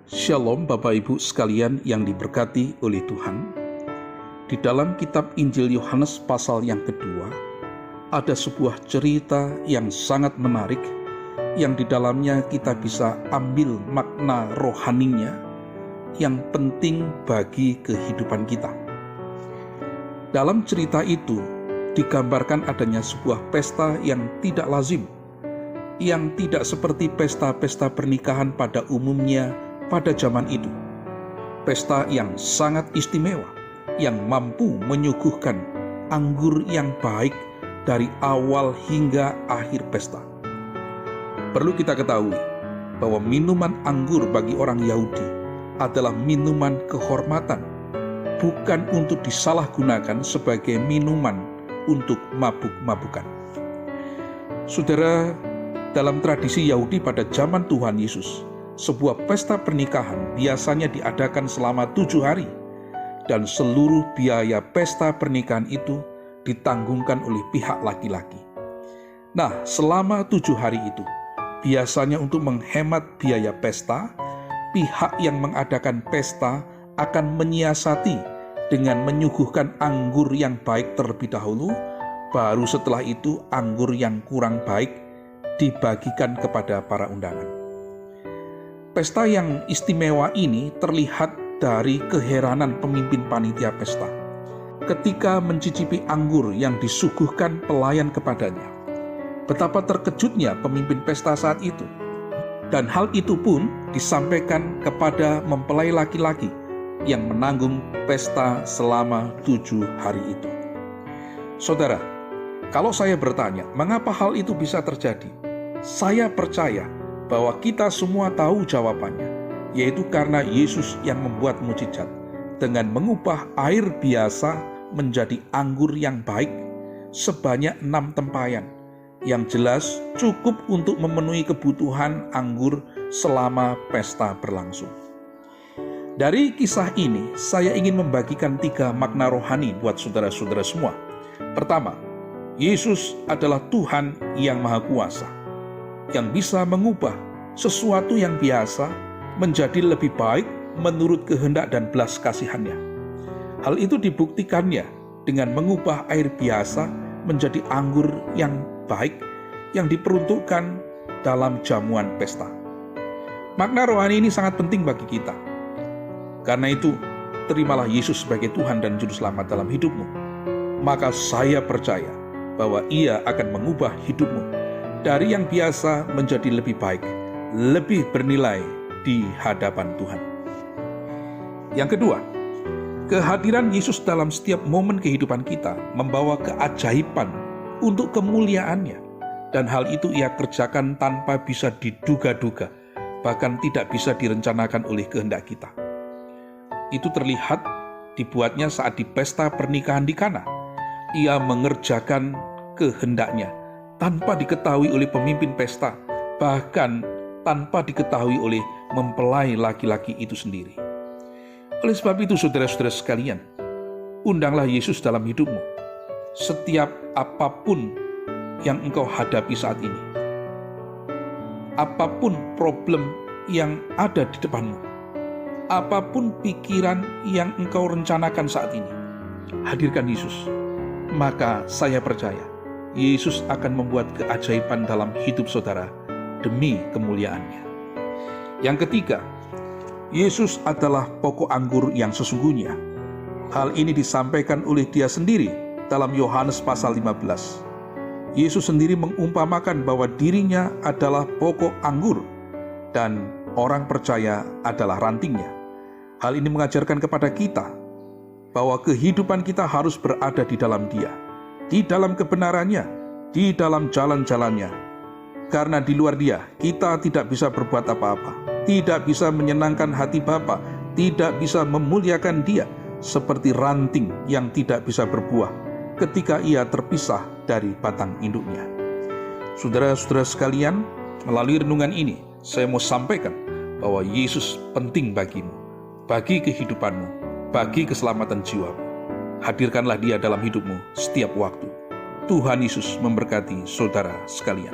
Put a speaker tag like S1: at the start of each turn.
S1: Shalom Bapak Ibu sekalian yang diberkati oleh Tuhan. Di dalam kitab Injil Yohanes pasal yang kedua, ada sebuah cerita yang sangat menarik yang di dalamnya kita bisa ambil makna rohaninya yang penting bagi kehidupan kita. Dalam cerita itu digambarkan adanya sebuah pesta yang tidak lazim, yang tidak seperti pesta-pesta pernikahan pada umumnya pada zaman itu. Pesta yang sangat istimewa, yang mampu menyuguhkan anggur yang baik dari awal hingga akhir pesta. Perlu kita ketahui bahwa minuman anggur bagi orang Yahudi adalah minuman kehormatan, bukan untuk disalahgunakan sebagai minuman untuk mabuk-mabukan. Saudara, dalam tradisi Yahudi pada zaman Tuhan Yesus, sebuah pesta pernikahan biasanya diadakan selama 7 hari, dan seluruh biaya pesta pernikahan itu ditanggungkan oleh pihak laki-laki. Nah, selama 7 hari itu, biasanya untuk menghemat biaya pesta, pihak yang mengadakan pesta akan menyiasati dengan menyuguhkan anggur yang baik terlebih dahulu, baru setelah itu anggur yang kurang baik dibagikan kepada para undangan. Pesta yang istimewa ini terlihat dari keheranan pemimpin panitia pesta ketika mencicipi anggur yang disuguhkan pelayan kepadanya. Betapa terkejutnya pemimpin pesta saat itu. Dan hal itu pun disampaikan kepada mempelai laki-laki yang menanggung pesta selama 7 hari itu. Saudara, kalau saya bertanya, mengapa hal itu bisa terjadi? Saya percaya bahwa kita semua tahu jawabannya, yaitu karena Yesus yang membuat mukjizat dengan mengubah air biasa menjadi anggur yang baik sebanyak 6 tempayan, yang jelas cukup untuk memenuhi kebutuhan anggur selama pesta berlangsung. Dari kisah ini, saya ingin membagikan 3 makna rohani buat saudara-saudara semua. Pertama, Yesus adalah Tuhan yang Maha Kuasa, yang bisa mengubah sesuatu yang biasa menjadi lebih baik menurut kehendak dan belas kasihannya. Hal itu dibuktikannya dengan mengubah air biasa menjadi anggur yang baik yang diperuntukkan dalam jamuan pesta. Makna rohani ini sangat penting bagi kita. Karena itu, terimalah Yesus sebagai Tuhan dan Juru Selamat dalam hidupmu. Maka saya percaya bahwa Ia akan mengubah hidupmu dari yang biasa menjadi lebih baik, lebih bernilai di hadapan Tuhan. Yang kedua, kehadiran Yesus dalam setiap momen kehidupan kita membawa keajaiban untuk kemuliaannya, dan hal itu Ia kerjakan tanpa bisa diduga-duga, bahkan tidak bisa direncanakan oleh kehendak kita. Itu terlihat dibuatnya saat di pesta pernikahan di Kana. Ia mengerjakan kehendaknya tanpa diketahui oleh pemimpin pesta, bahkan tanpa diketahui oleh mempelai laki-laki itu sendiri. Oleh sebab itu, saudara-saudara sekalian, undanglah Yesus dalam hidupmu. Setiap apapun yang engkau hadapi saat ini, apapun problem yang ada di depanmu, apapun pikiran yang engkau rencanakan saat ini, hadirkan Yesus. Maka saya percaya Yesus akan membuat keajaiban dalam hidup saudara demi kemuliaannya. Yang ketiga, Yesus adalah pokok anggur yang sesungguhnya. Hal ini disampaikan oleh Dia sendiri dalam Yohanes pasal 15. Yesus sendiri mengumpamakan bahwa dirinya adalah pokok anggur dan orang percaya adalah rantingnya. Hal ini mengajarkan kepada kita bahwa kehidupan kita harus berada di dalam Dia, di dalam kebenarannya, di dalam jalan-jalannya. Karena di luar Dia, kita tidak bisa berbuat apa-apa, tidak bisa menyenangkan hati Bapa, tidak bisa memuliakan Dia, seperti ranting yang tidak bisa berbuah ketika ia terpisah dari batang induknya. Saudara-saudara sekalian, melalui renungan ini, saya mau sampaikan bahwa Yesus penting bagimu, bagi kehidupanmu, bagi keselamatan jiwamu. Hadirkanlah Dia dalam hidupmu setiap waktu. Tuhan Yesus memberkati saudara sekalian.